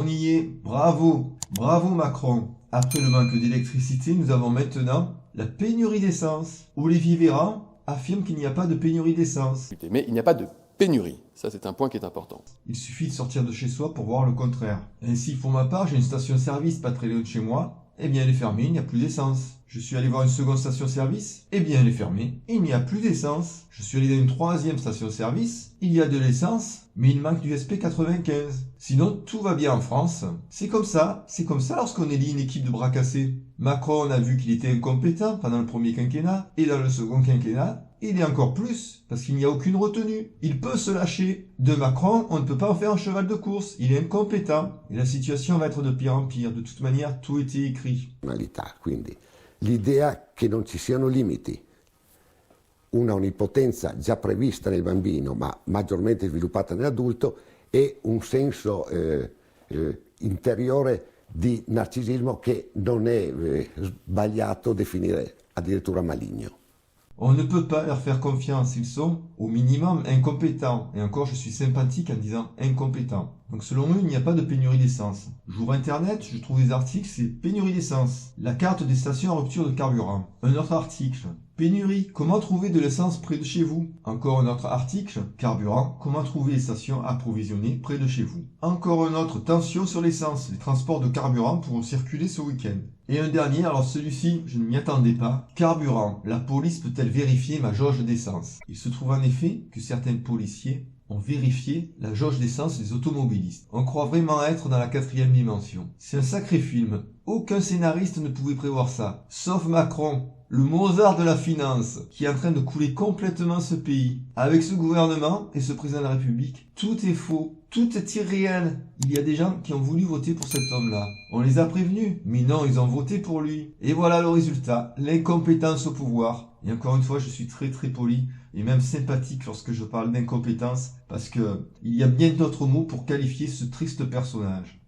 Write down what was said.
On y est, bravo, bravo Macron. Après le manque d'électricité, nous avons maintenant la pénurie d'essence. Olivier Véran affirme qu'il n'y a pas de pénurie d'essence. Mais il n'y a pas de pénurie, ça c'est un point qui est important. Il suffit de sortir de chez soi pour voir le contraire. Ainsi, pour ma part, j'ai une station-service pas très loin de chez moi. Eh bien, elle est fermée, il n'y a plus d'essence. Je suis allé voir une seconde station-service. Eh bien, elle est fermée, il n'y a plus d'essence. Je suis allé dans une troisième station-service. Il y a de l'essence, mais il manque du SP95. Sinon, tout va bien en France. C'est comme ça lorsqu'on élit une équipe de bras cassés. Macron, on a vu qu'il était incompétent pendant le premier quinquennat, et dans le second quinquennat, il est encore plus, parce qu'il n'y a aucune retenue. Il peut se lâcher. De Macron, on ne peut pas en faire un cheval de course. Il est incompétent. Et la situation va être de pire en pire. De toute manière, tout était écrit. Quindi l'idea che non ci siano limiti, una onnipotenza già prevista nel bambino ma maggiormente sviluppata nell'adulto e un senso interiore di narcisismo che non è sbagliato definire addirittura maligno. On ne peut pas leur faire confiance, ils sont au minimum incompétents. Et encore, je suis sympathique en disant incompétents. Donc selon eux, il n'y a pas de pénurie d'essence. J'ouvre internet, je trouve des articles, c'est pénurie d'essence. La carte des stations en rupture de carburant. Un autre article. Pénurie, comment trouver de l'essence près de chez vous? Encore un autre article. Carburant, comment trouver les stations approvisionnées près de chez vous? Encore un autre, tension sur l'essence. Les transports de carburant pourront circuler ce week-end. Et un dernier, alors celui-ci, je ne m'y attendais pas. Carburant, la police peut-elle vérifier ma jauge d'essence? Il se trouve en effet que certains policiers ont vérifié la jauge d'essence des automobilistes. On croit vraiment être dans la 4e dimension. C'est un sacré film. Aucun scénariste ne pouvait prévoir ça. Sauf Macron, le Mozart de la finance, qui est en train de couler complètement ce pays. Avec ce gouvernement et ce président de la République, tout est faux. Tout est irréel. Il y a des gens qui ont voulu voter pour cet homme-là. On les a prévenus, mais non, ils ont voté pour lui. Et voilà le résultat, l'incompétence au pouvoir. Et encore une fois, je suis très poli et même sympathique lorsque je parle d'incompétence, parce que il y a bien d'autres mots pour qualifier ce triste personnage.